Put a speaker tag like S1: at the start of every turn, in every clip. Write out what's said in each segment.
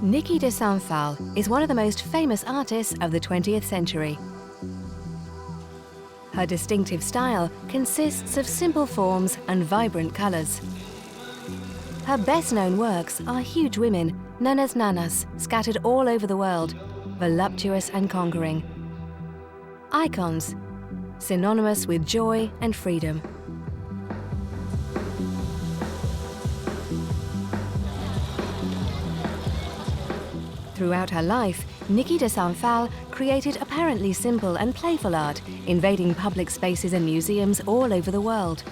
S1: Niki De Saint Phalle is one of the most famous artists of the 20th century. Her distinctive style consists of simple forms and vibrant colours. Her best-known works are huge women, known as nanas, scattered all over the world, voluptuous and conquering. Icons, synonymous with joy and freedom. Throughout her life, Niki De Saint Phalle created apparently simple and playful art, invading public spaces and museums all over the world.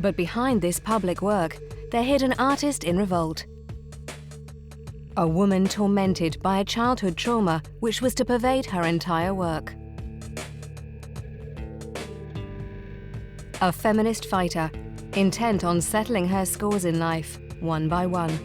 S1: But behind this public work, there hid an artist in revolt. A woman tormented by a childhood trauma which was to pervade her entire work. A feminist fighter, intent on settling her scores in life, one by one.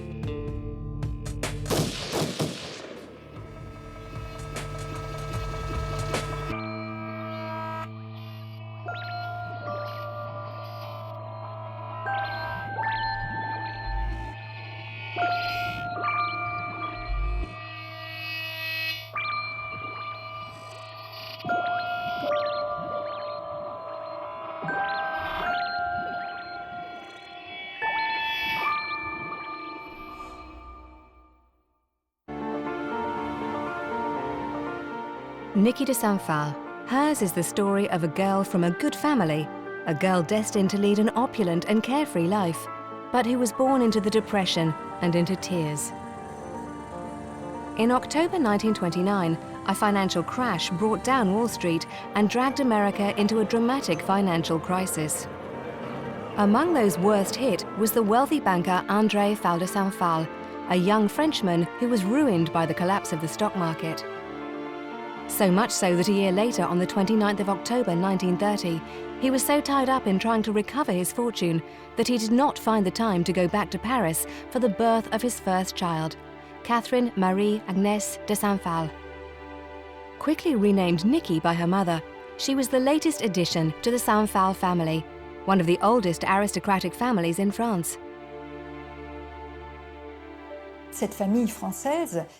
S1: Niki De Saint Phalle. Hers is the story of a girl from a good family, a girl destined to lead an opulent and carefree life, but who was born into the depression and into tears. In October 1929, a financial crash brought down Wall Street and dragged America into a dramatic financial crisis. Among those worst hit was the wealthy banker André de Saint Phalle, a young Frenchman who was ruined by the collapse of the stock market. So much so that a year later, on the 29th of October 1930, he was so tied up in trying to recover his fortune that he did not find the time to go back to Paris for the birth of his first child, Catherine Marie Agnès de Saint Phalle. Quickly renamed Niki by her mother, she was the latest addition to the Saint Phalle family, one of the oldest aristocratic families in France.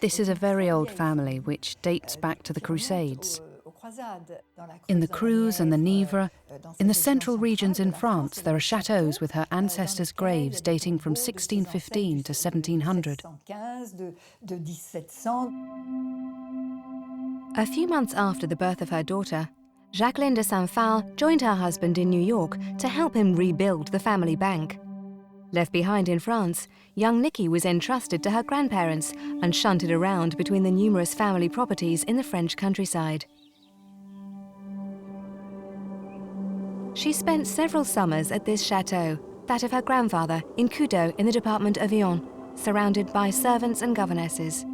S2: This is a very old family which dates back to the Crusades. In the Creuse and the Nièvre, in the central regions in France, there are chateaux with her ancestors' graves dating from 1615 to 1700.
S1: A few months after the birth of her daughter, Jacqueline de Saint Phalle joined her husband in New York to help him rebuild the family bank. Left behind in France, young Niki was entrusted to her grandparents and shunted around between the numerous family properties in the French countryside. She spent several summers at this chateau, that of her grandfather, in Coudeau in the department of Yonne, surrounded by servants and governesses.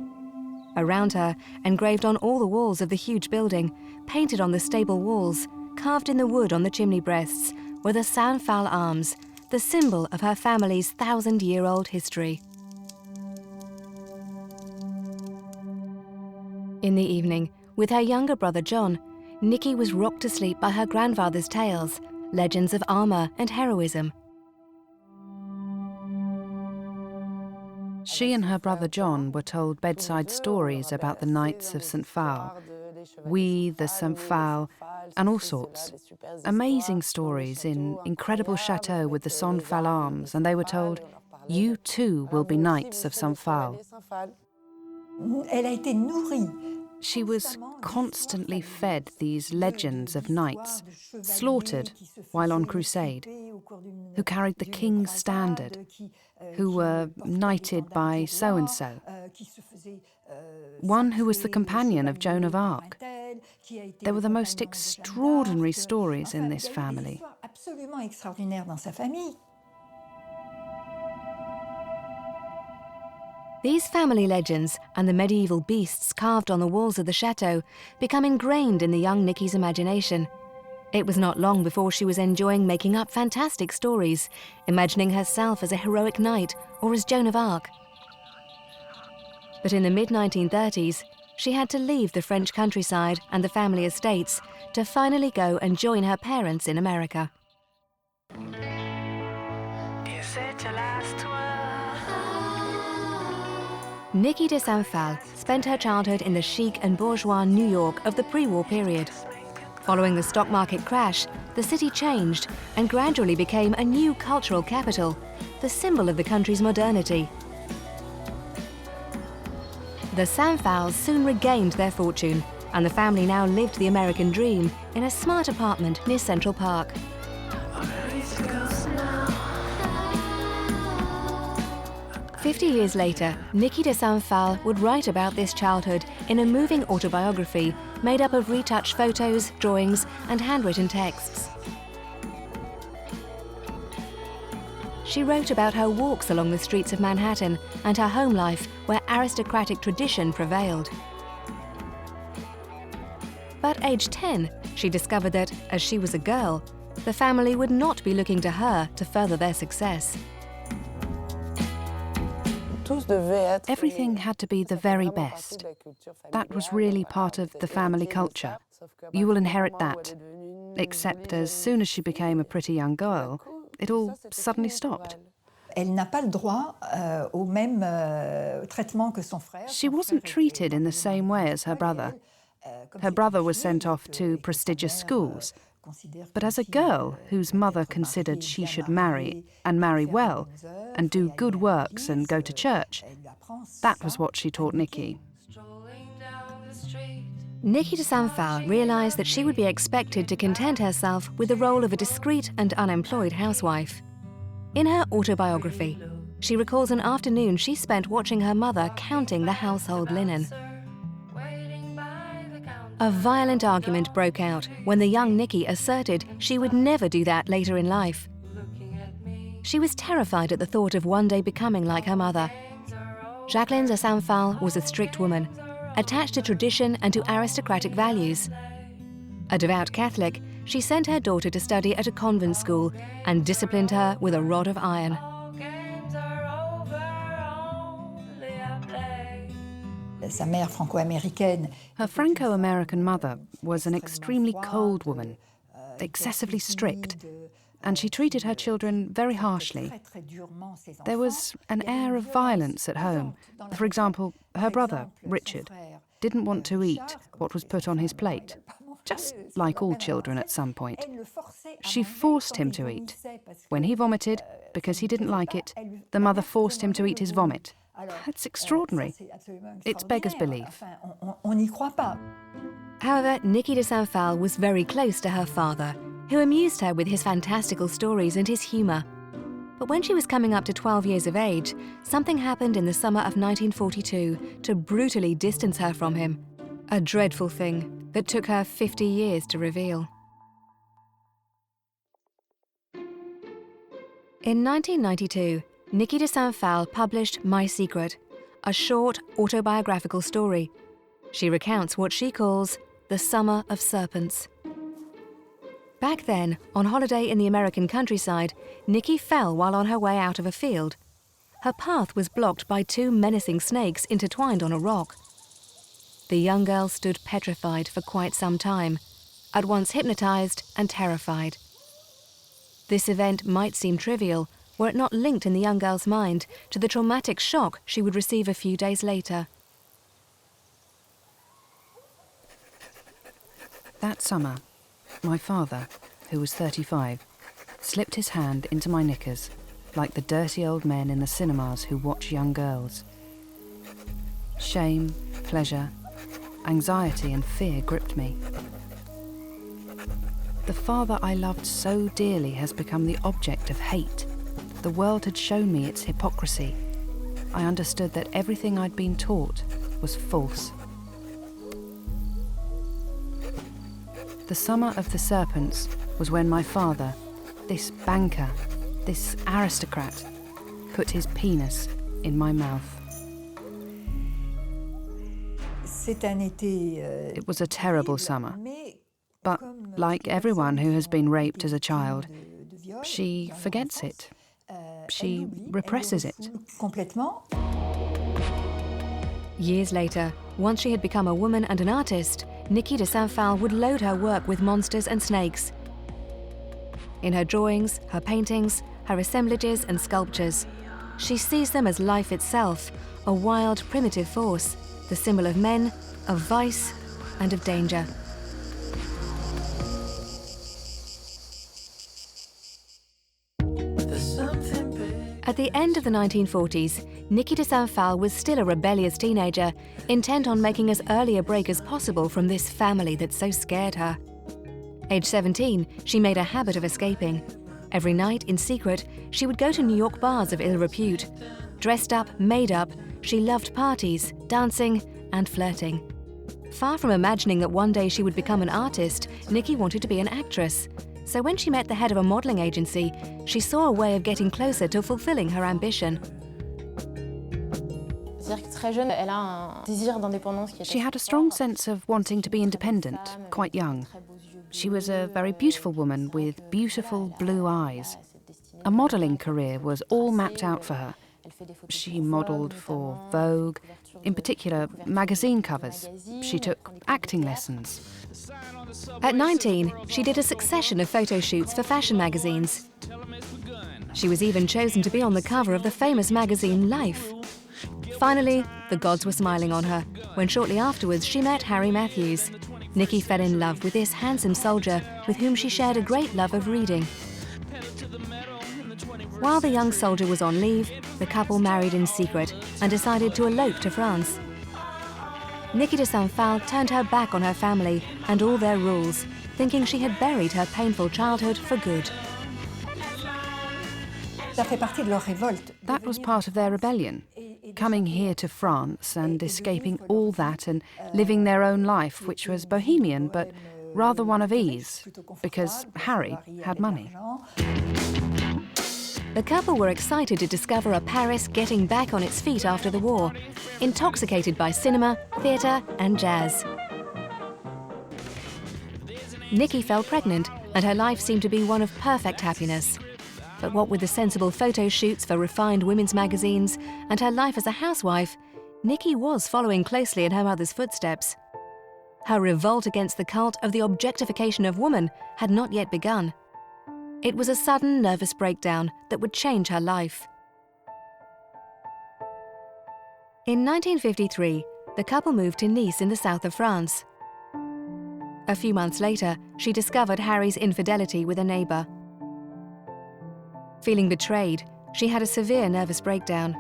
S1: Around her, engraved on all the walls of the huge building, painted on the stable walls, carved in the wood on the chimney breasts, were the Saint Phalle arms, the symbol of her family's 1,000-year-old history. In the evening, with her younger brother John, Niki was rocked to sleep by her grandfather's tales, legends of armour and heroism.
S2: She and her brother John were told bedside stories about the Knights of Saint Phalle, we, the Saint Phalle, and all sorts. Amazing stories in incredible chateaux with the Saint Phalle arms, and they were told, you too will be Knights of Saint Phalle. She was constantly fed these legends of knights, slaughtered while on crusade, who carried the king's standard, who were knighted by so-and-so. One who was the companion of Joan of Arc. There were the most extraordinary stories in this family.
S1: These family legends and the medieval beasts carved on the walls of the chateau become ingrained in the young Niki's imagination. It was not long before she was enjoying making up fantastic stories, imagining herself as a heroic knight or as Joan of Arc. But in the mid-1930s, she had to leave the French countryside and the family estates to finally go and join her parents in America.
S3: Is it your last word?
S1: Niki De Saint Phalle spent her childhood in the chic and bourgeois New York of the pre-war period. Following the stock market crash, the city changed and gradually became a new cultural capital, the symbol of the country's modernity. The Saint Phalles soon regained their fortune, and the family now lived the American dream in a smart apartment near Central Park. "50 years later, Niki De Saint Phalle would write about this childhood in a moving autobiography made up of retouched photos, drawings, and handwritten texts. She wrote about her walks along the streets of Manhattan and her home life where aristocratic tradition prevailed. But aged 10, she discovered that, as she was a girl, the family would not be looking to her to further their success.
S2: Everything had to be the very best. That was really part of the family culture. You will inherit that. Except as soon as she became a pretty young girl, it all suddenly stopped. She wasn't treated in the same way as her brother. Her brother was sent off to prestigious schools. But as a girl whose mother considered she should marry, and marry well, and do good works and go to church, that was what she taught Niki.
S1: Niki De Saint Phalle realised that she would be expected to content herself with the role of a discreet and unemployed housewife. In her autobiography, she recalls an afternoon she spent watching her mother counting the household linen. A violent argument broke out when the young Niki asserted she would never do that later in life. She was terrified at the thought of one day becoming like her mother. Jacqueline de Saint Phalle was a strict woman, attached to tradition and to aristocratic values. A devout Catholic, she sent her daughter to study at a convent school and disciplined her with a rod of iron.
S2: Her Franco-American mother was an extremely cold woman, excessively strict, and she treated her children very harshly. There was an air of violence at home. For example, her brother, Richard, didn't want to eat what was put on his plate, just like all children at some point. She forced him to eat. When he vomited, because he didn't like it, the mother forced him to eat his vomit. It's extraordinary. It's beggars belief.
S1: However, Niki De Saint Phalle was very close to her father, who amused her with his fantastical stories and his humour. But when she was coming up to 12 years of age, something happened in the summer of 1942 to brutally distance her from him. A dreadful thing that took her 50 years to reveal. In 1992, Niki De Saint Phalle published My Secret, a short autobiographical story. She recounts what she calls the Summer of Serpents. Back then, on holiday in the American countryside, Niki fell while on her way out of a field. Her path was blocked by two menacing snakes intertwined on a rock. The young girl stood petrified for quite some time, at once hypnotized and terrified. This event might seem trivial, were it not linked in the young girl's mind to the traumatic shock she would receive a few days later.
S2: That summer, my father, who was 35, slipped his hand into my knickers, like the dirty old men in the cinemas who watch young girls. Shame, pleasure, anxiety and fear gripped me. The father I loved so dearly has become the object of hate. The world had shown me its hypocrisy. I understood that everything I'd been taught was false. The Summer of the Serpents was when my father, this banker, this aristocrat, put his penis in my mouth. It was a terrible summer. But like everyone who has been raped as a child, she forgets it. She represses it.
S1: Years later, once she had become a woman and an artist, Niki De Saint Phalle would load her work with monsters and snakes. In her drawings, her paintings, her assemblages and sculptures, she sees them as life itself, a wild, primitive force, the symbol of men, of vice, and of danger. At the end of the 1940s, Niki De Saint Phalle was still a rebellious teenager, intent on making as early a break as possible from this family that so scared her. Age 17, she made a habit of escaping. Every night, in secret, she would go to New York bars of ill repute. Dressed up, made up, she loved parties, dancing, and flirting. Far from imagining that one day she would become an artist, Niki wanted to be an actress. So when she met the head of a modeling agency, she saw a way of getting closer to fulfilling her ambition.
S2: She had a strong sense of wanting to be independent, quite young. She was a very beautiful woman with beautiful blue eyes. A modelling career was all mapped out for her. She modelled for Vogue, in particular magazine covers. She took acting lessons.
S1: At 19, she did a succession of photo shoots for fashion magazines. She was even chosen to be on the cover of the famous magazine Life. Finally, the gods were smiling on her, when shortly afterwards she met Harry Matthews. Niki fell in love with this handsome soldier with whom she shared a great love of reading. While the young soldier was on leave, the couple married in secret and decided to elope to France. Niki De Saint Phalle turned her back on her family and all their rules, thinking she had buried her painful childhood for good.
S2: That was part of their rebellion, coming here to France and escaping all that and living their own life, which was bohemian, but rather one of ease, because Harry had money.
S1: The couple were excited to discover a Paris getting back on its feet after the war, intoxicated by cinema, theatre and jazz. Niki fell pregnant and her life seemed to be one of perfect happiness. But what with the sensible photo shoots for refined women's magazines and her life as a housewife, Niki was following closely in her mother's footsteps. Her revolt against the cult of the objectification of woman had not yet begun. It was a sudden nervous breakdown that would change her life. In 1953, the couple moved to Nice in the south of France. A few months later, she discovered Harry's infidelity with a neighbour. Feeling betrayed, she had a severe nervous breakdown.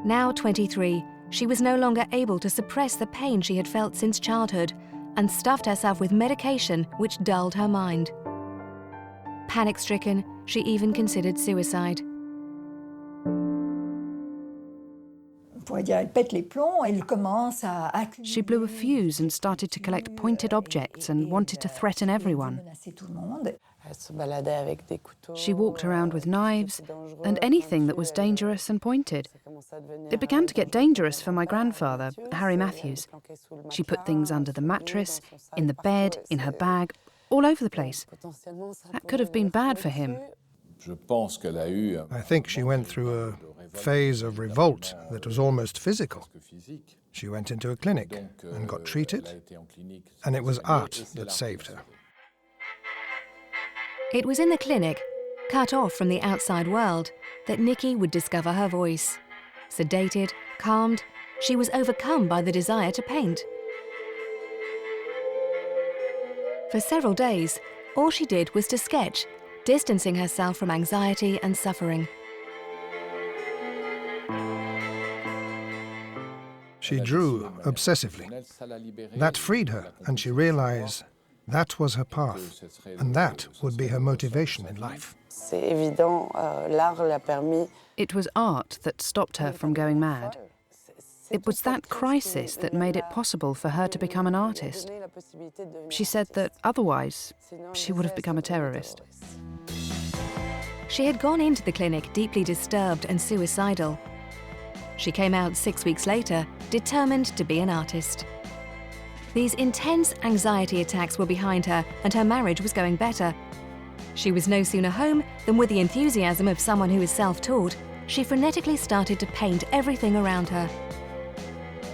S1: Now 23, she was no longer able to suppress the pain she had felt since childhood and stuffed herself with medication which dulled her mind. Panic-stricken, she even considered suicide.
S2: She blew a fuse and started to collect pointed objects and wanted to threaten everyone. She walked around with knives and anything that was dangerous and pointed. It began to get dangerous for my grandfather, Harry Matthews. She put things under the mattress, in the bed, in her bag, all over the place. That could have been bad for him.
S3: I think she went through a phase of revolt that was almost physical. She went into a clinic and got treated, and it was art that saved her.
S1: It was in the clinic, cut off from the outside world, that Niki would discover her voice. Sedated, calmed, she was overcome by the desire to paint. For several days, all she did was to sketch, distancing herself from anxiety and suffering.
S3: She drew obsessively. That freed her, and she realized that was her path, and that would be her motivation in life.
S2: It was art that stopped her from going mad. It was that crisis that made it possible for her to become an artist. She said that otherwise, she would have become a terrorist.
S1: She had gone into the clinic deeply disturbed and suicidal. She came out 6 weeks later, determined to be an artist. These intense anxiety attacks were behind her, and her marriage was going better. She was no sooner home than, with the enthusiasm of someone who is self-taught, she frenetically started to paint everything around her.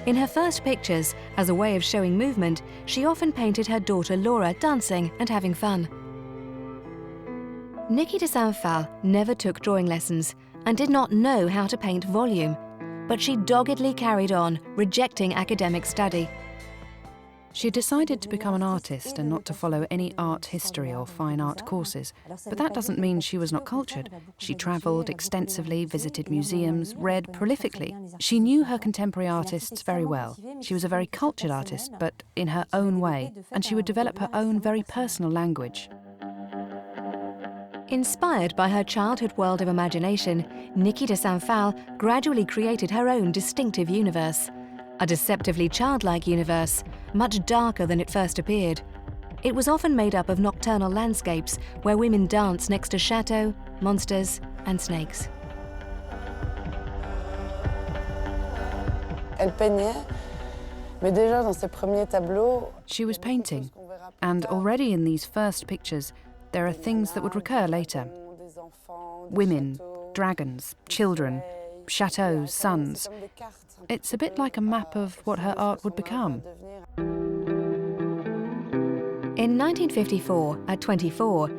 S1: In her first pictures, as a way of showing movement, she often painted her daughter Laura dancing and having fun. Niki De Saint Phalle never took drawing lessons and did not know how to paint volume, but she doggedly carried on, rejecting academic study.
S2: She decided to become an artist and not to follow any art history or fine art courses. But that doesn't mean she was not cultured. She travelled extensively, visited museums, read prolifically. She knew her contemporary artists very well. She was a very cultured artist, but in her own way, and she would develop her own very personal language.
S1: Inspired by her childhood world of imagination, Niki De Saint Phalle gradually created her own distinctive universe. A deceptively childlike universe, much darker than it first appeared. It was often made up of nocturnal landscapes where women dance next to chateaux, monsters and snakes.
S2: She was painting, and already in these first pictures, there are things that would recur later. Women, dragons, children, chateaux, suns. It's a bit like a map of what her art would become.
S1: In 1954, at 24,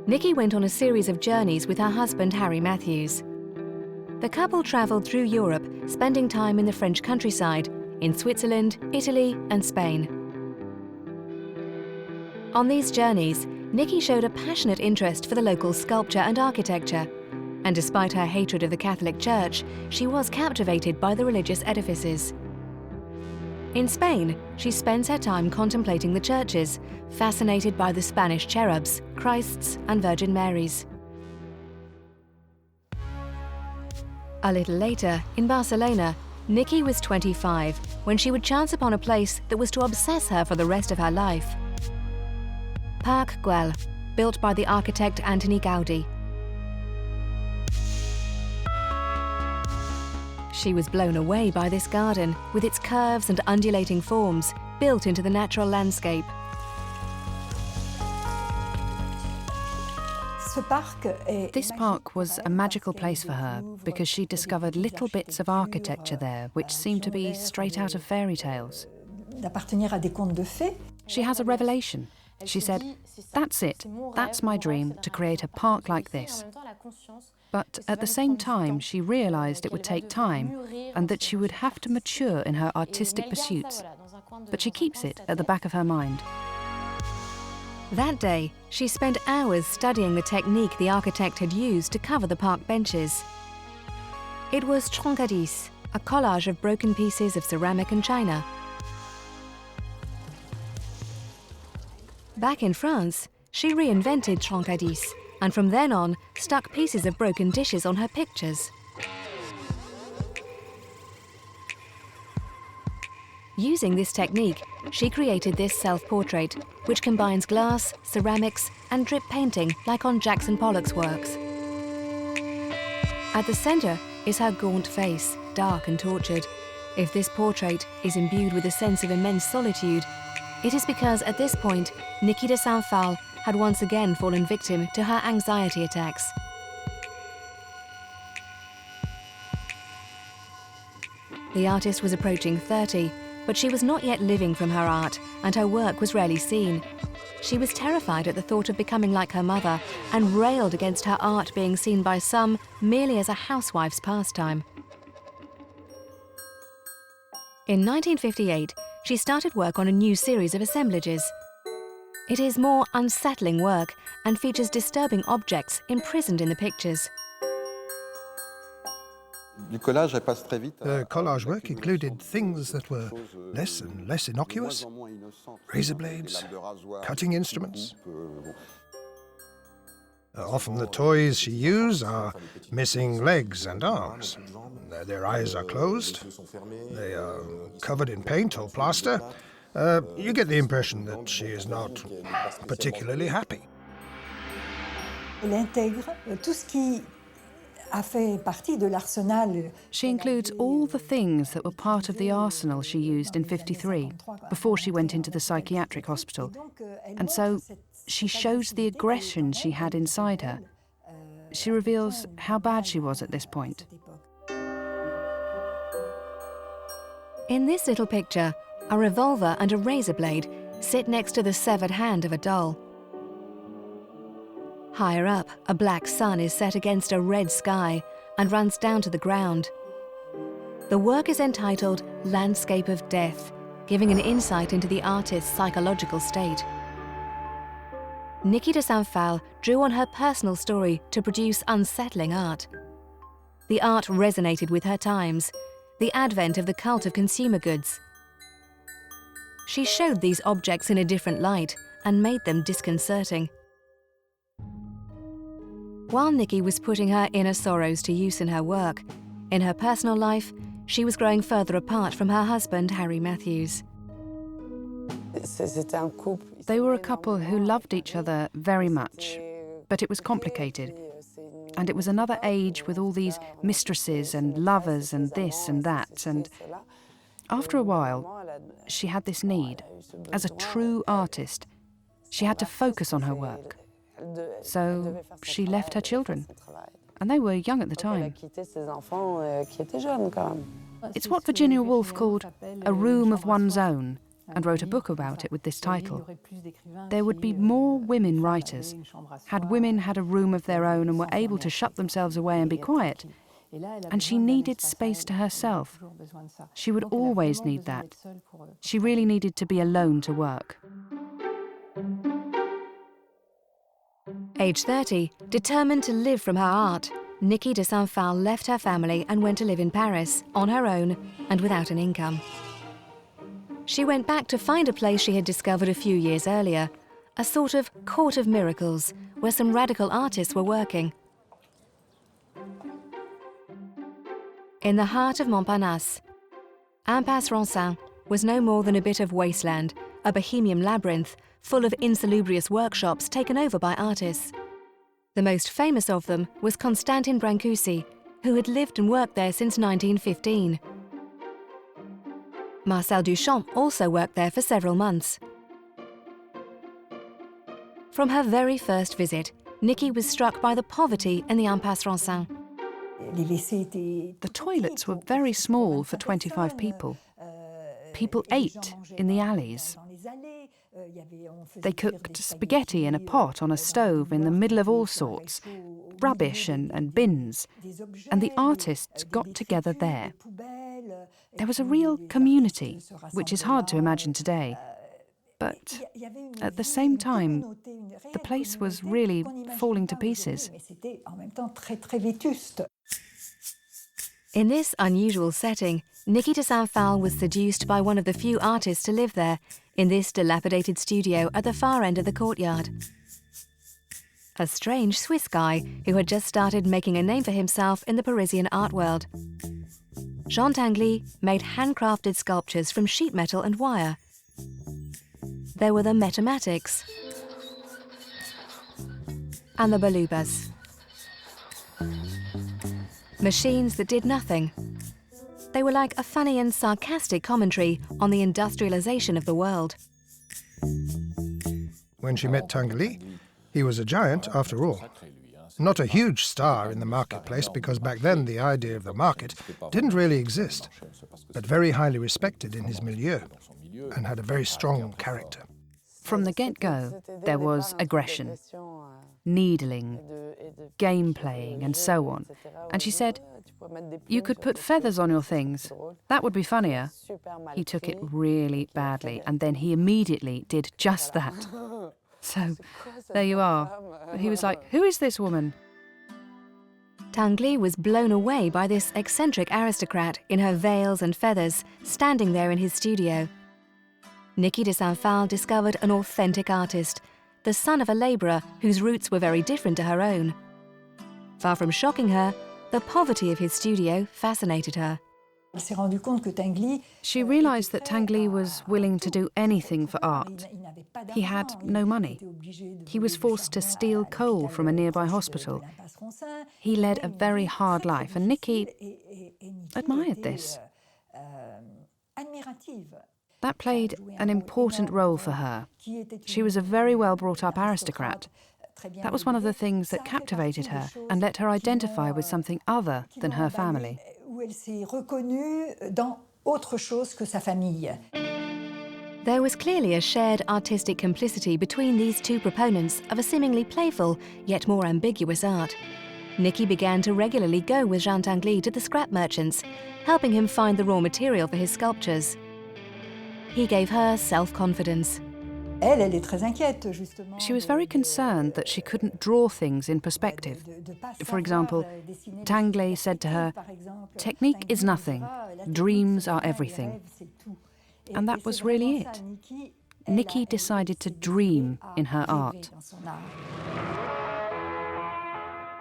S1: Niki went on a series of journeys with her husband Harry Matthews. The couple travelled through Europe, spending time in the French countryside, in Switzerland, Italy and Spain. On these journeys, Niki showed a passionate interest for the local sculpture and architecture. And despite her hatred of the Catholic Church, she was captivated by the religious edifices. In Spain, she spends her time contemplating the churches, fascinated by the Spanish cherubs, Christs and Virgin Marys. A little later, in Barcelona, Niki was 25 when she would chance upon a place that was to obsess her for the rest of her life. Parc Güell, built by the architect Antoni Gaudí. She was blown away by this garden, with its curves and undulating forms, built into the natural landscape.
S2: This park was a magical place for her because she discovered little bits of architecture there which seemed to be straight out of fairy tales. She has a revelation. She said, "That's it, that's my dream, to create a park like this." But at the same time, she realised it would take time and that she would have to mature in her artistic pursuits. But she keeps it at the back of her mind.
S1: That day, she spent hours studying the technique the architect had used to cover the park benches. It was troncadis, a collage of broken pieces of ceramic and china. Back in France, she reinvented troncadis, and from then on, stuck pieces of broken dishes on her pictures. Using this technique, she created this self-portrait, which combines glass, ceramics, and drip painting like on Jackson Pollock's works. At the centre is her gaunt face, dark and tortured. If this portrait is imbued with a sense of immense solitude, it is because at this point, Niki De Saint Phalle had once again fallen victim to her anxiety attacks. The artist was approaching 30, but she was not yet living from her art, and her work was rarely seen. She was terrified at the thought of becoming like her mother, and railed against her art being seen by some merely as a housewife's pastime. In 1958, she started work on a new series of assemblages. It is more unsettling work and features disturbing objects imprisoned in the pictures.
S3: The collage work included things that were less and less innocuous. Razor blades, cutting instruments. Often the toys she used are missing legs and arms. Their eyes are closed. They are covered in paint or plaster. You get the impression that she is not particularly happy.
S2: She includes all the things that were part of the arsenal she used in '53, before she went into the psychiatric hospital. And so she shows the aggression she had inside her. She reveals how bad she was at this point.
S1: In this little picture, a revolver and a razor blade sit next to the severed hand of a doll. Higher up, a black sun is set against a red sky and runs down to the ground. The work is entitled Landscape of Death, giving an insight into the artist's psychological state. Niki De Saint Phalle drew on her personal story to produce unsettling art. The art resonated with her times, the advent of the cult of consumer goods. She showed these objects in a different light and made them disconcerting. While Niki was putting her inner sorrows to use in her work, in her personal life, she was growing further apart from her husband, Harry Matthews.
S2: They were a couple who loved each other very much, but it was complicated. And it was another age with all these mistresses and lovers and this and that. And after a while, she had this need. As a true artist, she had to focus on her work. So she left her children. And they were young at the time. It's what Virginia Woolf called a room of one's own, and wrote a book about it with this title. There would be more women writers. Had women had a room of their own and were able to shut themselves away and be quiet. And she needed space to herself. She would always need that. She really needed to be alone to work.
S1: Age 30, determined to live from her art, Niki De Saint Phalle left her family and went to live in Paris, on her own and without an income. She went back to find a place she had discovered a few years earlier, a sort of court of miracles, where some radical artists were working. In the heart of Montparnasse, Impasse Resin was no more than a bit of wasteland, a bohemian labyrinth full of insalubrious workshops taken over by artists. The most famous of them was Constantin Brancusi, who had lived and worked there since 1915. Marcel Duchamp also worked there for several months. From her very first visit, Niki was struck by the poverty in the Impasse Resin.
S2: The toilets were very small for 25 people. People ate in the alleys. They cooked spaghetti in a pot on a stove in the middle of all sorts, rubbish and bins, and the artists got together there. There was a real community, which is hard to imagine today. But at the same time, the place was really falling to pieces.
S1: In this unusual setting, Niki De Saint Phalle was seduced by one of the few artists to live there, in this dilapidated studio at the far end of the courtyard. A strange Swiss guy who had just started making a name for himself in the Parisian art world. Jean Tinguely made handcrafted sculptures from sheet metal and wire. There were the Metamatics and the Balubas. Machines that did nothing. They were like a funny and sarcastic commentary on the industrialization of the world.
S3: When she met Tinguely, he was a giant after all. Not a huge star in the marketplace, because back then the idea of the market didn't really exist, but very highly respected in his milieu and had a very strong character.
S2: From the get-go, there was aggression, needling, game playing, and so on. And she said, "You could put feathers on your things. That would be funnier." He took it really badly, and then he immediately did just that. So, there you are. He was like, "Who is this woman?"
S1: Tinguely was blown away by this eccentric aristocrat in her veils and feathers, standing there in his studio. Niki De Saint Phalle discovered an authentic artist, the son of a labourer whose roots were very different to her own. Far from shocking her, the poverty of his studio fascinated her.
S2: She realised that Tinguely was willing to do anything for art. He had no money. He was forced to steal coal from a nearby hospital. He led a very hard life, and Niki admired this. That played an important role for her. She was a very well brought up aristocrat. That was one of the things that captivated her and let her identify with something other than her family.
S1: There was clearly a shared artistic complicity between these two proponents of a seemingly playful yet more ambiguous art. Niki began to regularly go with Jean Tinguely to the scrap merchants, helping him find the raw material for his sculptures. He gave her self-confidence.
S2: She was very concerned that she couldn't draw things in perspective. For example, Tinguely said to her, "Technique is nothing, dreams are everything." And that was really it. Niki decided to dream in her art.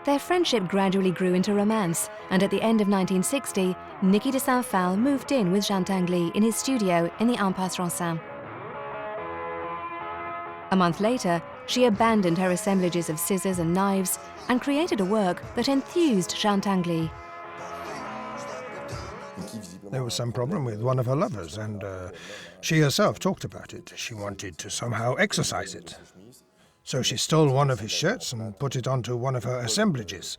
S1: Their friendship gradually grew into romance, and at the end of 1960, Niki De Saint Phalle moved in with Jean Tinguely in his studio in the Impasse Resin. A month later, she abandoned her assemblages of scissors and knives and created a work that enthused Jean Tinguely.
S3: There was some problem with one of her lovers, and she herself talked about it. She wanted to somehow exercise it. So she stole one of his shirts and put it onto one of her assemblages,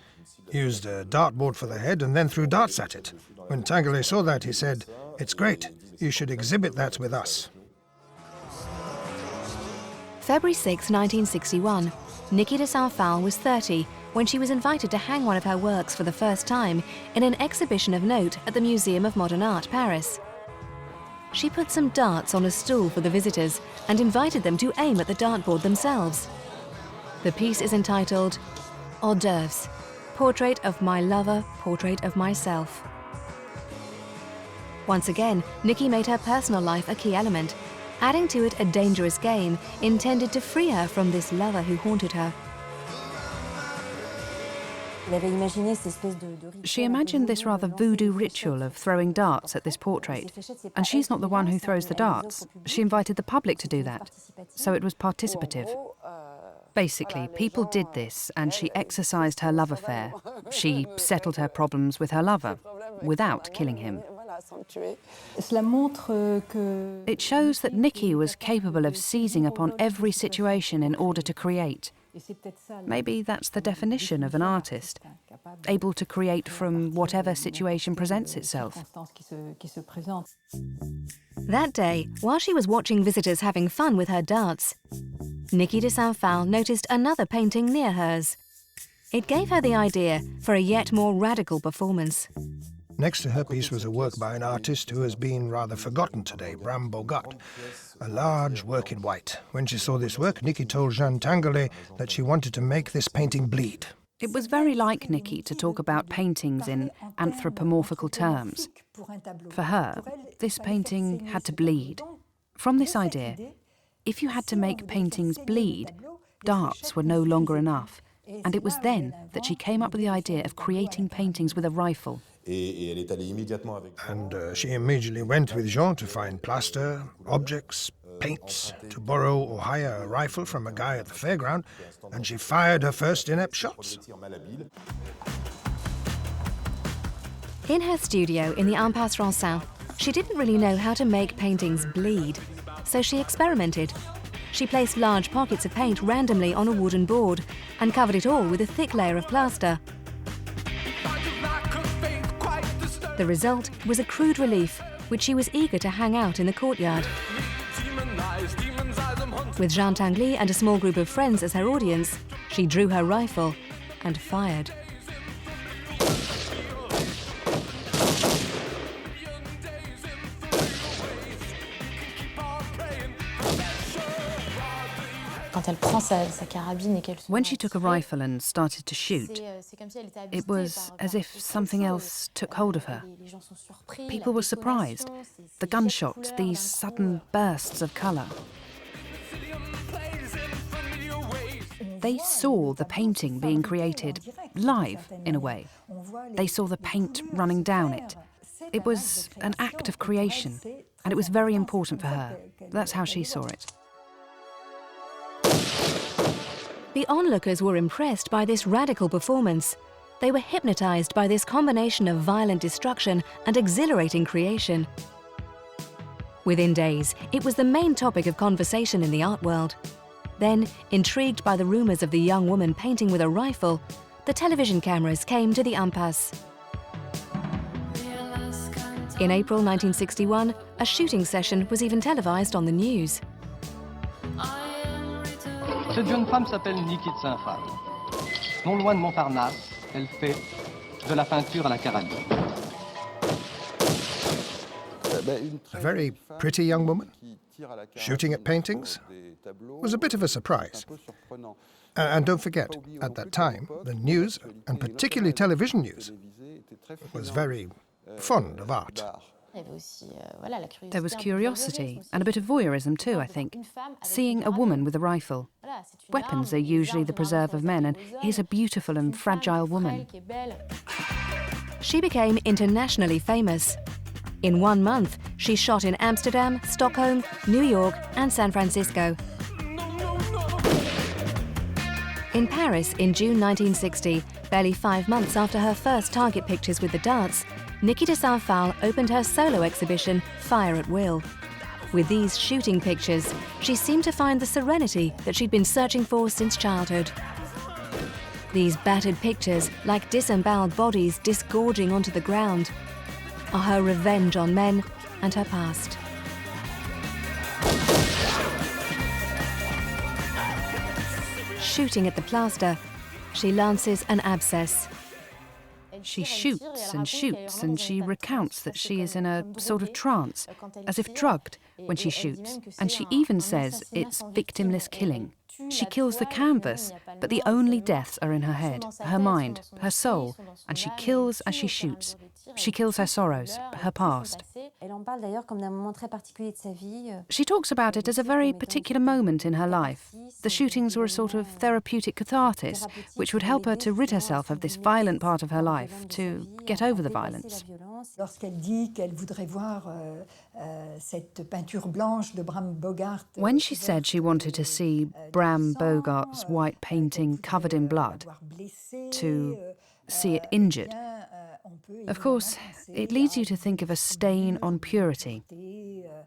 S3: used a dartboard for the head and then threw darts at it. When Tinguely saw that, he said, "It's great, you should exhibit that with us."
S1: February 6, 1961, Niki De Saint Phalle was 30 when she was invited to hang one of her works for the first time in an exhibition of note at the Museum of Modern Art, Paris. She put some darts on a stool for the visitors and invited them to aim at the dartboard themselves. The piece is entitled Hors d'oeuvres, Portrait of My Lover, Portrait of Myself. Once again, Niki made her personal life a key element, adding to it a dangerous game intended to free her from this lover who haunted her.
S2: She imagined this rather voodoo ritual of throwing darts at this portrait, and she's not the one who throws the darts. She invited the public to do that, so it was participative. Basically, people did this, and she exercised her love affair. She settled her problems with her lover, without killing him. It shows that Niki was capable of seizing upon every situation in order to create. Maybe that's the definition of an artist, able to create from whatever situation presents itself.
S1: That day, while she was watching visitors having fun with her darts, Niki De Saint Phalle noticed another painting near hers. It gave her the idea for a yet more radical performance.
S3: Next to her piece was a work by an artist who has been rather forgotten today, Bram Bogat, a large work in white. When she saw this work, Niki told Jean Tinguely that she wanted to make this painting bleed.
S2: It was very like Niki to talk about paintings in anthropomorphical terms. For her, this painting had to bleed. From this idea, if you had to make paintings bleed, darts were no longer enough. And it was then that she came up with the idea of creating paintings with a rifle.
S3: And she immediately went with Jean to find plaster, objects, paints, to borrow or hire a rifle from a guy at the fairground, and she fired her first inept shots.
S1: In her studio in the Impasse Resin, she didn't really know how to make paintings bleed, so she experimented. She placed large pockets of paint randomly on a wooden board and covered it all with a thick layer of plaster. The result was a crude relief, which she was eager to hang out in the courtyard. With Jean Tinguely and a small group of friends as her audience, she drew her rifle and fired.
S2: When she took a rifle and started to shoot, it was as if something else took hold of her. People were surprised. The gunshots, these sudden bursts of colour. They saw the painting being created live, in a way. They saw the paint running down it. It was an act of creation, and it was very important for her. That's how she saw it.
S1: The onlookers were impressed by this radical performance. They were hypnotized by this combination of violent destruction and exhilarating creation. Within days, it was the main topic of conversation in the art world. Then, intrigued by the rumors of the young woman painting with a rifle, the television cameras came to the Impasse. In April 1961, a shooting session was even televised on the news.
S4: Cette jeune femme s'appelle Niki De Saint Phalle, non loin de Montparnasse, Elle fait de la peinture à la carabine.
S3: A very pretty young woman shooting at paintings was a bit of a surprise. And don't forget, at that time, the news, and particularly television news, was very fond of art.
S2: There was curiosity and a bit of voyeurism too, I think. Seeing a woman with a rifle. Weapons are usually the preserve of men, and here's a beautiful and fragile woman.
S1: She became internationally famous. In 1 month, she shot in Amsterdam, Stockholm, New York, and San Francisco. In Paris in June 1960, barely 5 months after her first target pictures with the darts, Niki De Saint Phalle opened her solo exhibition, Fire at Will. With these shooting pictures, she seemed to find the serenity that she'd been searching for since childhood. These battered pictures, like disemboweled bodies disgorging onto the ground, are her revenge on men and her past. Shooting at the plaster, she lances an abscess.
S2: She shoots, and she recounts that she is in a sort of trance, as if drugged, when she shoots, and she even says it's victimless killing. She kills the canvas, but the only deaths are in her head, her mind, her soul, and she kills as she shoots. She kills her sorrows, her past. She talks about it as a very particular moment in her life. The shootings were a sort of therapeutic catharsis, which would help her to rid herself of this violent part of her life, to get over the violence. When she said she wanted to see Bram Bogart's white painting covered in blood, to see it injured, of course, it leads you to think of a stain on purity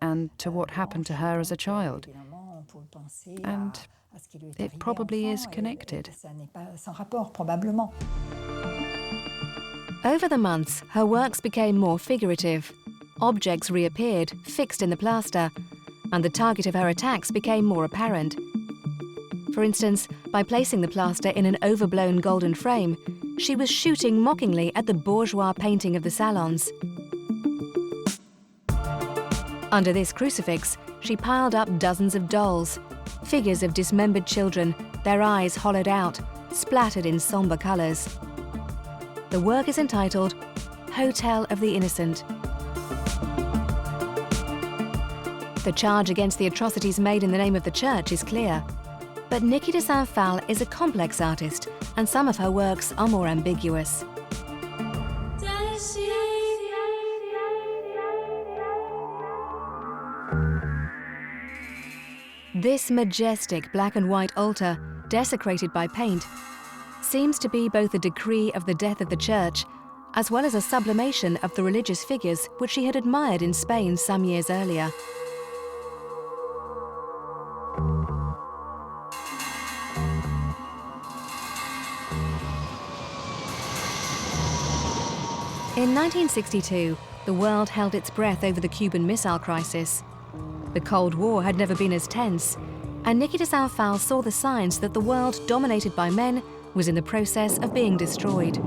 S2: and to what happened to her as a child. And it probably is connected.
S1: Over the months, her works became more figurative. Objects reappeared, fixed in the plaster, and the target of her attacks became more apparent. For instance, by placing the plaster in an overblown golden frame, she was shooting mockingly at the bourgeois painting of the salons. Under this crucifix, she piled up dozens of dolls, figures of dismembered children, their eyes hollowed out, splattered in somber colours. The work is entitled Hotel of the Innocent. The charge against the atrocities made in the name of the church is clear. But Niki De Saint Phalle is a complex artist, and some of her works are more ambiguous. This majestic black and white altar, desecrated by paint, seems to be both a decree of the death of the church, as well as a sublimation of the religious figures which she had admired in Spain some years earlier. In 1962, the world held its breath over the Cuban Missile Crisis. The Cold War had never been as tense, and Niki De Saint Phalle saw the signs that the world dominated by men was in the process of being destroyed.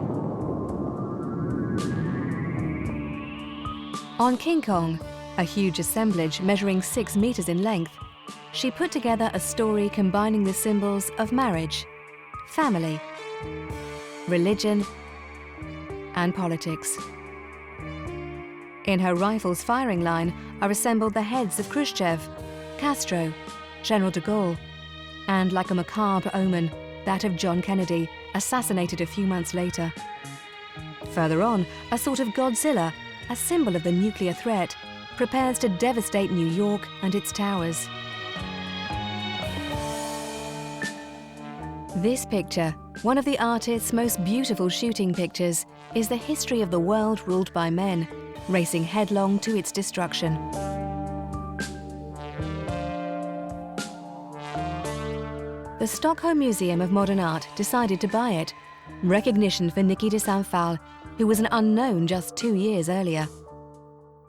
S1: On King Kong, a huge assemblage measuring 6 meters in length, she put together a story combining the symbols of marriage, family, religion, and politics. In her rifle's firing line are assembled the heads of Khrushchev, Castro, General de Gaulle, and, like a macabre omen, that of John Kennedy, assassinated a few months later. Further on, a sort of Godzilla, a symbol of the nuclear threat, prepares to devastate New York and its towers. This picture, one of the artist's most beautiful shooting pictures, is the history of the world ruled by men, racing headlong to its destruction. The Stockholm Museum of Modern Art decided to buy it, recognition for Niki De Saint Phalle, who was an unknown just 2 years earlier.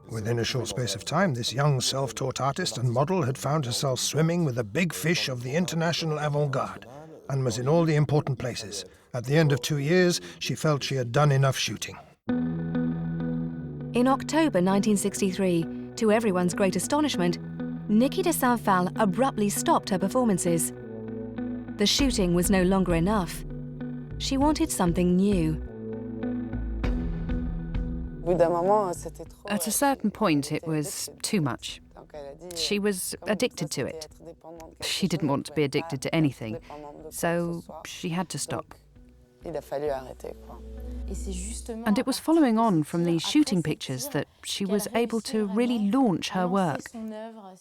S3: Within a short space of time, this young self-taught artist and model had found herself swimming with the big fish of the international avant-garde, and was in all the important places. At the end of 2 years, she felt she had done enough shooting.
S1: In October 1963, to everyone's great astonishment, Niki De Saint Phalle abruptly stopped her performances. The shooting was no longer enough. She wanted something new.
S2: At a certain point, it was too much. She was addicted to it. She didn't want to be addicted to anything, so she had to stop. And it was following on from these shooting pictures that she was able to really launch her work.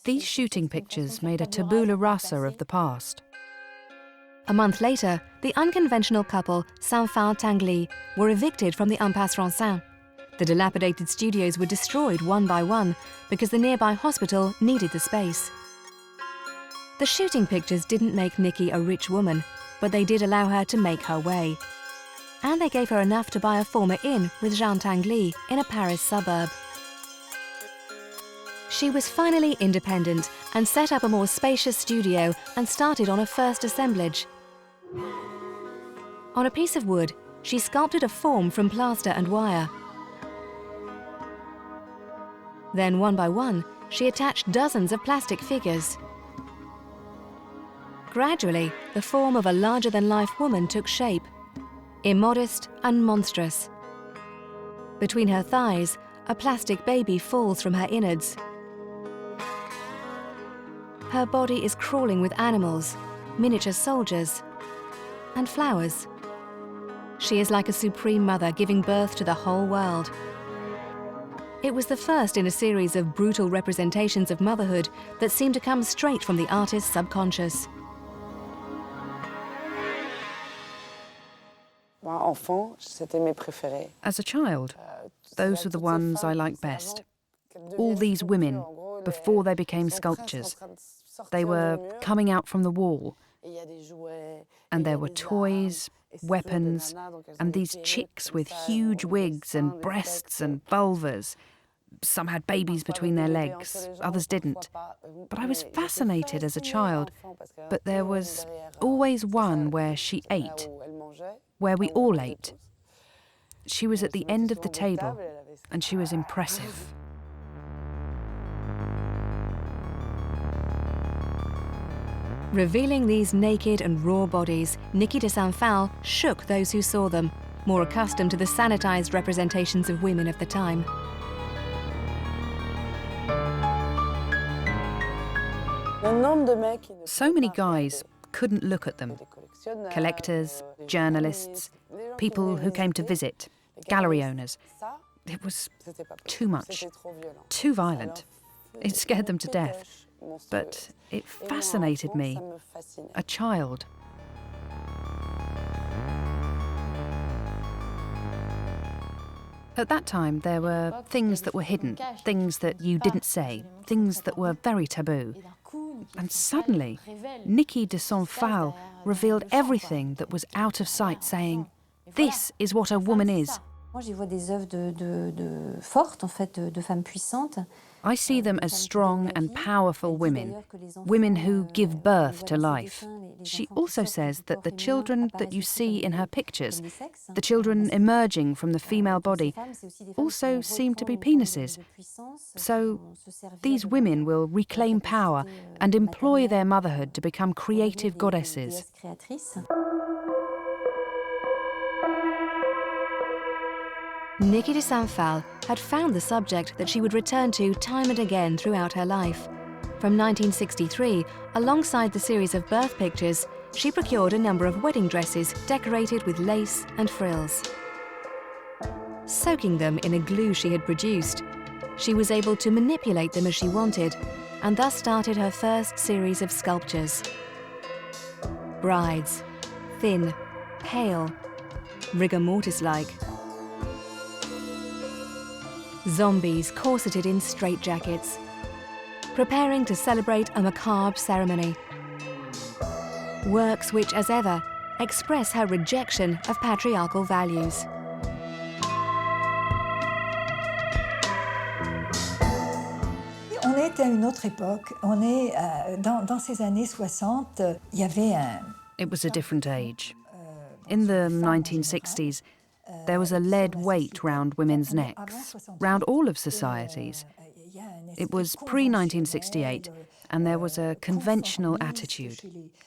S2: These shooting pictures made a tabula rasa of the past.
S1: A month later, the unconventional couple Saint Phalle-Tinguely were evicted from the Impasse Resin. The dilapidated studios were destroyed one by one because the nearby hospital needed the space. The shooting pictures didn't make Niki a rich woman, but they did allow her to make her way. And they gave her enough to buy a former inn with Jean Tinguely in a Paris suburb. She was finally independent and set up a more spacious studio and started on a first assemblage. On a piece of wood, she sculpted a form from plaster and wire. Then, one by one, she attached dozens of plastic figures. Gradually, the form of a larger-than-life woman took shape, immodest and monstrous. Between her thighs, a plastic baby falls from her innards. Her body is crawling with animals, miniature soldiers, and flowers. She is like a supreme mother giving birth to the whole world. It was the first in a series of brutal representations of motherhood that seemed to come straight from the artist's subconscious.
S2: As a child, those were the ones I liked best. All these women, before they became sculptures, they were coming out from the wall. And there were toys, weapons, and these chicks with huge wigs and breasts and vulvas. Some had babies between their legs, others didn't. But I was fascinated as a child. But there was always one where she ate, where we all ate. She was at the end of the table, and she was impressive.
S1: Revealing these naked and raw bodies, Niki De Saint Phalle shook those who saw them, more accustomed to the sanitized representations of women of the time.
S2: So many guys couldn't look at them. Collectors, journalists, people who came to visit, gallery owners. It was too much, too violent. It scared them to death. But it fascinated me, a child. At that time, there were things that were hidden, things that you didn't say, things that were very taboo. And suddenly, Niki De Saint Phalle revealed everything that was out of sight, saying, "This is what a woman is." I see them as strong and powerful women, women who give birth to life. She also says that the children that you see in her pictures, the children emerging from the female body, also seem to be penises. So these women will reclaim power and employ their motherhood to become creative goddesses.
S1: Niki De Saint Phalle had found the subject that she would return to time and again throughout her life. From 1963, alongside the series of birth pictures, she procured a number of wedding dresses decorated with lace and frills. Soaking them in a glue she had produced, she was able to manipulate them as she wanted, and thus started her first series of sculptures. Brides, thin, pale, rigor mortis-like. Zombies corseted in straitjackets, preparing to celebrate a macabre ceremony. Works which, as ever, express her rejection of patriarchal values.
S5: On est à une autre époque. On est dans ces années 60. Il y avait
S2: It was a different age. In the 1960s, there was a lead weight round women's necks, round all of societies. It was pre-1968, and there was a conventional attitude.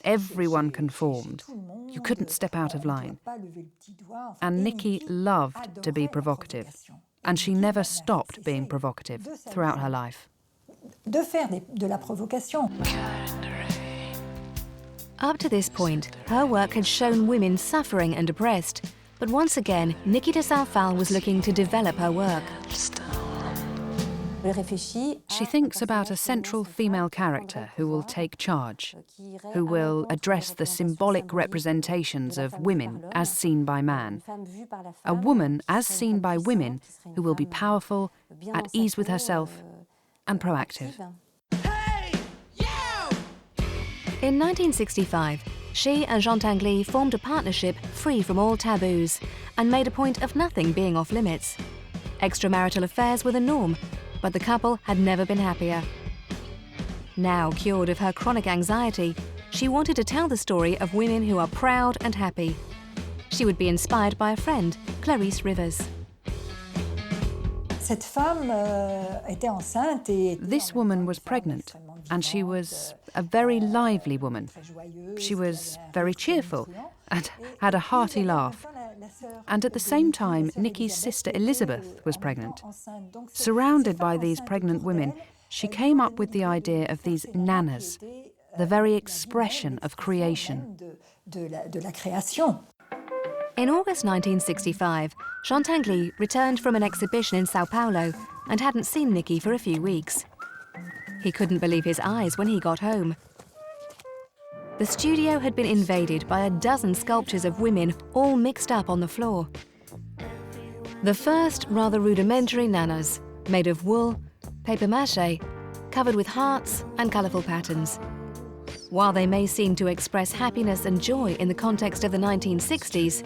S2: Everyone conformed. You couldn't step out of line. And Niki loved to be provocative, and she never stopped being provocative throughout her life.
S1: Up to this point, her work had shown women suffering and oppressed, but once again, Niki De Saint Phalle was looking to develop her work.
S2: She thinks about a central female character who will take charge, who will address the symbolic representations of women as seen by man. A woman as seen by women who will be powerful, at ease with herself, and proactive.
S1: In 1965, she and Jean Tinguely formed a partnership free from all taboos and made a point of nothing being off limits. Extramarital affairs were the norm, but the couple had never been happier. Now cured of her chronic anxiety, she wanted to tell the story of women who are proud and happy. She would be inspired by a friend, Clarice Rivers.
S2: This woman was pregnant, and she was a very lively woman. She was very cheerful and had a hearty laugh. And at the same time, Niki's sister Elizabeth was pregnant. Surrounded by these pregnant women, she came up with the idea of these nanas, the very expression of creation.
S1: In August 1965, Jean Tinguely returned from an exhibition in Sao Paulo and hadn't seen Niki for a few weeks. He couldn't believe his eyes when he got home. The studio had been invaded by a dozen sculptures of women all mixed up on the floor. The first rather rudimentary nanas, made of wool, papier-mâché, covered with hearts and colourful patterns. While they may seem to express happiness and joy in the context of the 1960s,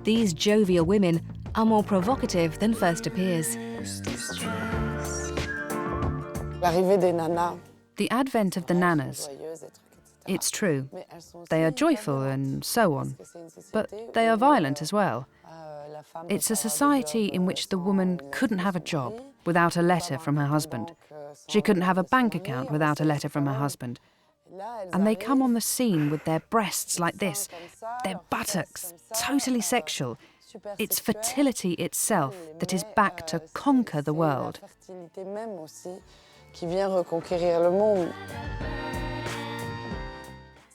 S1: these jovial women are more provocative than first appears.
S2: The advent of the nanas. It's true. They are joyful and so on, but they are violent as well. It's a society in which the woman couldn't have a job without a letter from her husband. She couldn't have a bank account without a letter from her husband. And they come on the scene with their breasts like this, their buttocks, totally sexual. It's fertility itself that is back to conquer the world.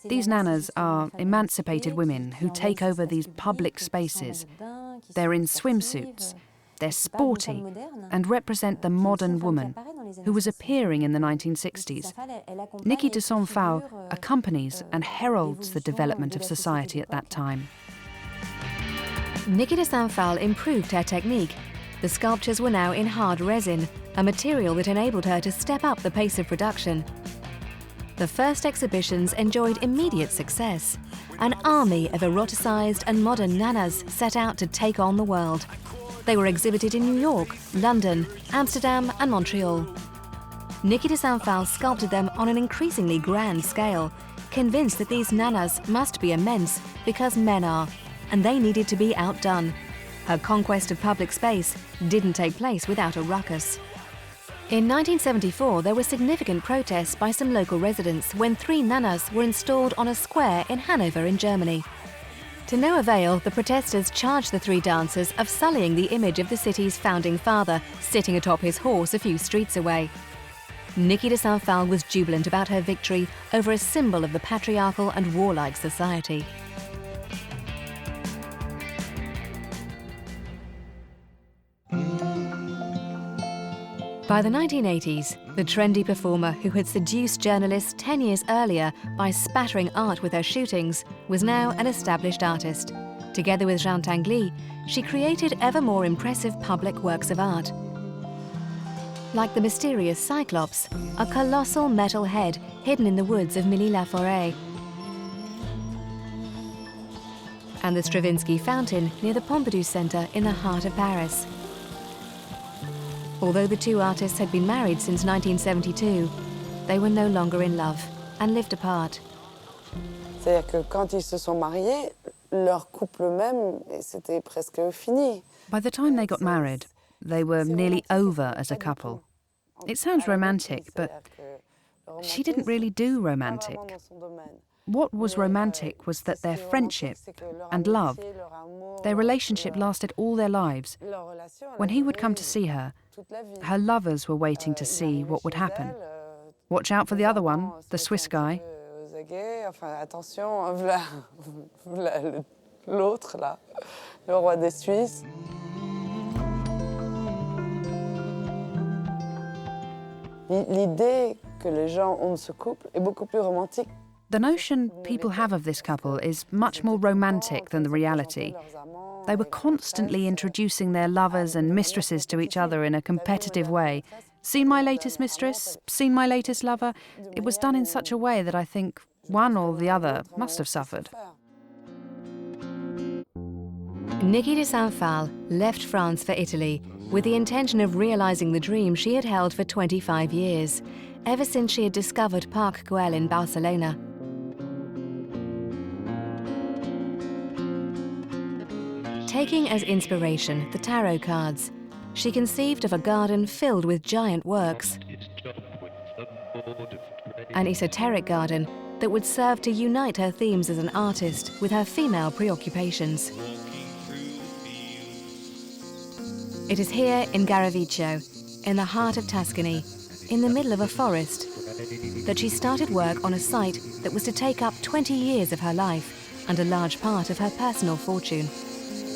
S2: These nanas are emancipated women who take over these public spaces. They're in swimsuits, they're sporty, and represent the modern woman who was appearing in the 1960s. Niki De Saint Phalle accompanies and heralds the development of society at that time.
S1: Niki De Saint Phalle improved her technique. The sculptures were now in hard resin, a material that enabled her to step up the pace of production. The first exhibitions enjoyed immediate success. An army of eroticized and modern nanas set out to take on the world. They were exhibited in New York, London, Amsterdam and Montreal. Niki De Saint Phalle sculpted them on an increasingly grand scale, convinced that these nanas must be immense because men are, and they needed to be outdone. Her conquest of public space didn't take place without a ruckus. In 1974, there were significant protests by some local residents when 3 nanas were installed on a square in Hanover in Germany. To no avail, the protesters charged the 3 dancers of sullying the image of the city's founding father, sitting atop his horse a few streets away. Niki De Saint Phalle was jubilant about her victory over a symbol of the patriarchal and warlike society. By the 1980s, the trendy performer who had seduced journalists 10 years earlier by spattering art with her shootings was now an established artist. Together with Jean Tinguely, she created ever more impressive public works of art. Like the mysterious Cyclops, a colossal metal head hidden in the woods of Milly-la-Forêt, and the Stravinsky fountain near the Pompidou Centre in the heart of Paris. Although the 2 artists had been married since 1972, they were no longer in love and lived apart.
S6: C'est-à-dire que quand ils se sont mariés, leur couple même, c'était presque fini.
S2: By the time they got married, they were nearly over as a couple. It sounds romantic, but she didn't really do romantic. What was romantic was that their friendship and love, their relationship lasted all their lives. When he would come to see her, her lovers were waiting to see what would happen. Watch out for the other one, the Swiss guy.
S6: Attention, l'autre là, le roi des Suisses. L'idée que les gens ont de ce couple est beaucoup plus romantique.
S2: The notion people have of this couple is much more romantic than the reality. They were constantly introducing their lovers and mistresses to each other in a competitive way. Seen my latest mistress? Seen my latest lover? It was done in such a way that I think one or the other must have suffered.
S1: Niki De Saint Phalle left France for Italy with the intention of realising the dream she had held for 25 years, ever since she had discovered Park Güell in Barcelona. Taking as inspiration the tarot cards, she conceived of a garden filled with giant works, an esoteric garden that would serve to unite her themes as an artist with her female preoccupations. It is here in Garavico, in the heart of Tuscany, in the middle of a forest, that she started work on a site that was to take up 20 years of her life and a large part of her personal fortune.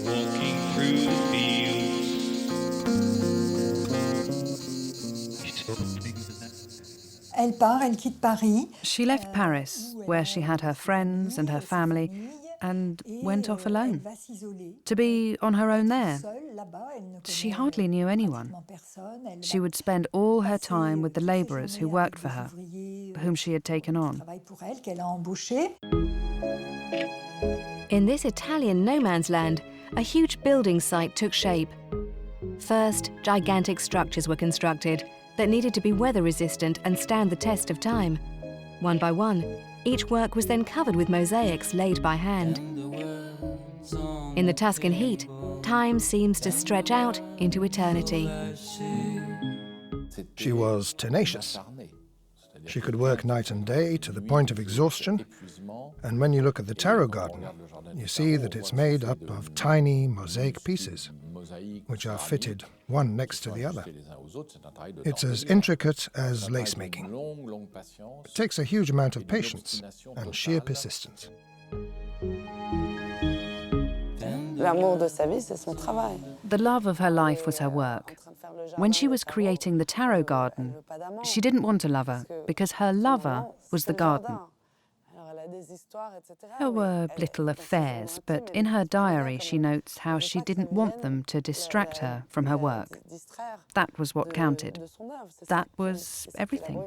S7: Walking through the fields.
S5: Elle quitte Paris.
S2: She left Paris, where she had her friends and her family, and went off alone, to be on her own there. She hardly knew anyone. She would spend all her time with the labourers who worked for her, whom she had taken on.
S1: In this Italian no man's land, a huge building site took shape. First, gigantic structures were constructed that needed to be weather-resistant and stand the test of time. One by one, each work was then covered with mosaics laid by hand. In the Tuscan heat, time seems to stretch out into eternity.
S3: She was tenacious. She could work night and day to the point of exhaustion, and when you look at the tarot garden, you see that it's made up of tiny mosaic pieces, which are fitted one next to the other. It's as intricate as lace making. It takes a huge amount of patience and sheer persistence.
S6: L'amour de sa vie, c'est son travail.
S2: The love of her life was her work. When she was creating the tarot garden, she didn't want a lover because her lover was the garden. There were little affairs, but in her diary she notes how she didn't want them to distract her from her work. That was what counted. That was everything.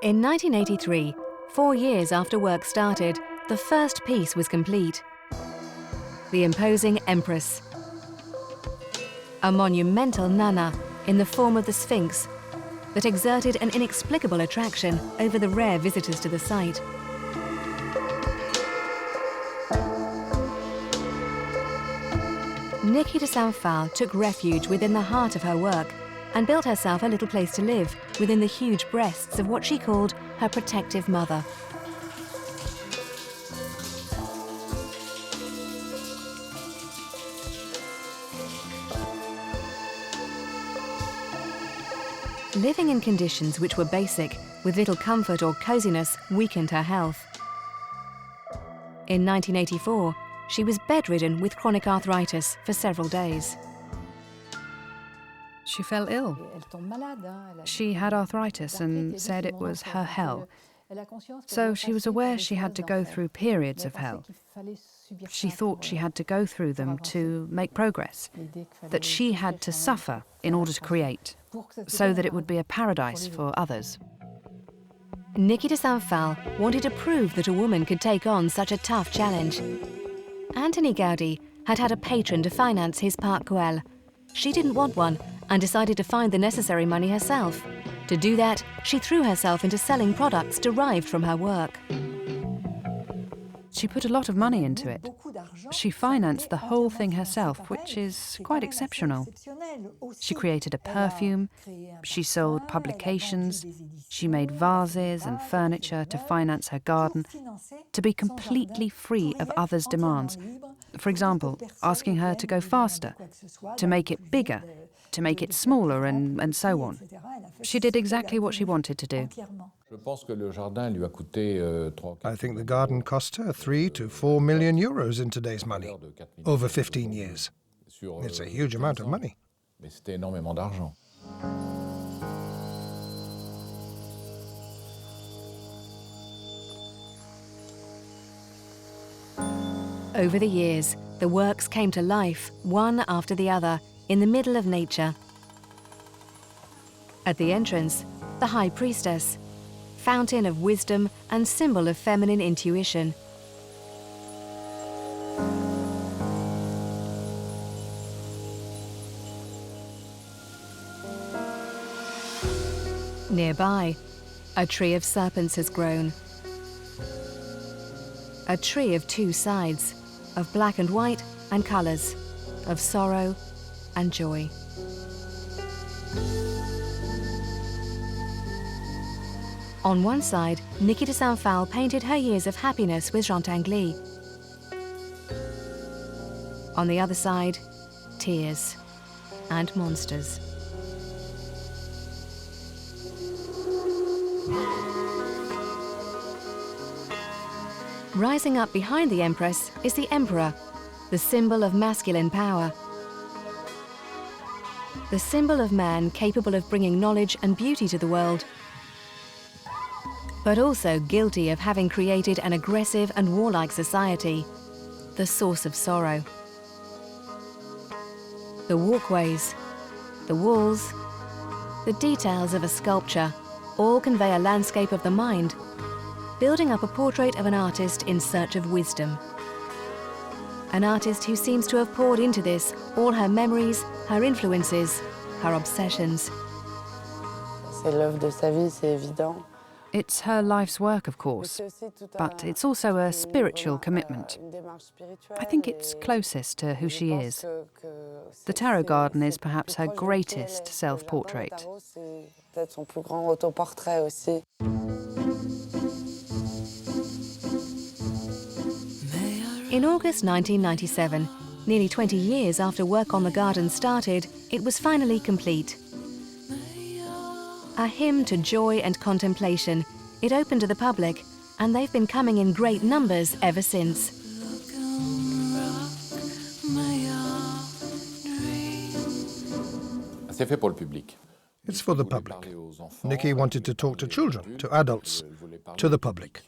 S1: In 1983, 4 years after work started, the first piece was complete. The imposing Empress. A monumental Nana in the form of the Sphinx that exerted an inexplicable attraction over the rare visitors to the site. Niki De Saint Phalle took refuge within the heart of her work and built herself a little place to live within the huge breasts of what she called her protective mother. Living in conditions which were basic, with little comfort or coziness, weakened her health. In 1984, she was bedridden with chronic arthritis for several days.
S2: She fell ill. She had arthritis and said it was her hell. So she was aware she had to go through periods of hell. She thought she had to go through them to make progress, that she had to suffer in order to create, so that it would be a paradise for others.
S1: Niki De Saint Phalle wanted to prove that a woman could take on such a tough challenge. Antoni Gaudí had had a patron to finance his Park Güell. She didn't want one and decided to find the necessary money herself. To do that, she threw herself into selling products derived from her work.
S2: She put a lot of money into it. She financed the whole thing herself, which is quite exceptional. She created a perfume, she sold publications, she made vases and furniture to finance her garden, to be completely free of others' demands. For example, asking her to go faster, to make it bigger, to make it smaller, and so on. She did exactly what she wanted to do.
S3: I think the garden cost her 3 to 4 million euros in today's money, over 15 years. It's a huge amount of money.
S1: Over the years, the works came to life, one after the other, in the middle of nature. At the entrance, the High Priestess, fountain of wisdom and symbol of feminine intuition. Nearby, a tree of serpents has grown. A tree of two sides, of black and white and colours, of sorrow and joy. On one side, Niki De Saint Phalle painted her years of happiness with Grande. On the other side, tears and monsters. Rising up behind the Empress is the Emperor, the symbol of masculine power. The symbol of man capable of bringing knowledge and beauty to the world, but also guilty of having created an aggressive and warlike society, the source of sorrow. The walkways, the walls, the details of a sculpture all convey a landscape of the mind, building up a portrait of an artist in search of wisdom. An artist who seems to have poured into this all her memories, her influences, her obsessions.
S6: C'est l'œuvre de sa vie, c'est évident.
S2: It's her life's work, of course, but it's also a spiritual commitment. I think it's closest to who she is. The Tarot Garden is perhaps her greatest self-portrait.
S1: In August 1997, nearly 20 years after work on the garden started, it was finally complete. A hymn to joy and contemplation, it opened to the public, and they've been coming in great numbers ever since.
S3: It's for the public. Niki wanted to talk to children, to adults, to the public.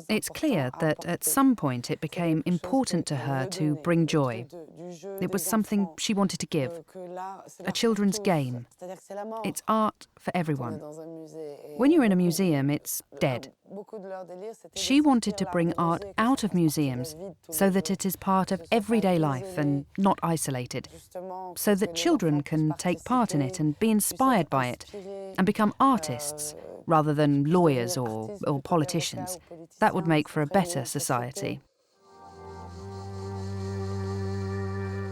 S2: It's clear that at some point it became important to her to bring joy. It was something she wanted to give, a children's game. It's art for everyone. When you're in a museum, it's dead. She wanted to bring art out of museums so that it is part of everyday life and not isolated, so that children can take part in it and be inspired by it and become artists rather than lawyers or politicians. That would make for a better society.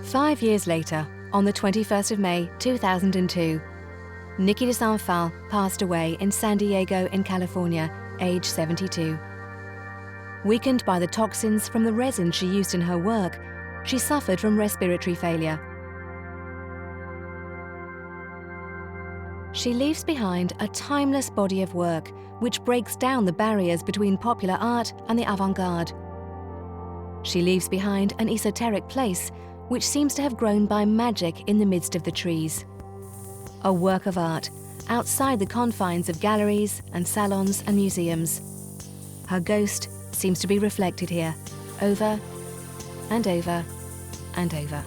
S1: 5 years later, on the 21st of May 2002, Niki De Saint Phalle passed away in San Diego in California, age 72. Weakened by the toxins from the resin she used in her work, she suffered from respiratory failure. She leaves behind a timeless body of work which breaks down the barriers between popular art and the avant-garde. She leaves behind an esoteric place which seems to have grown by magic in the midst of the trees. A work of art outside the confines of galleries and salons and museums. Her ghost seems to be reflected here, over and over and over.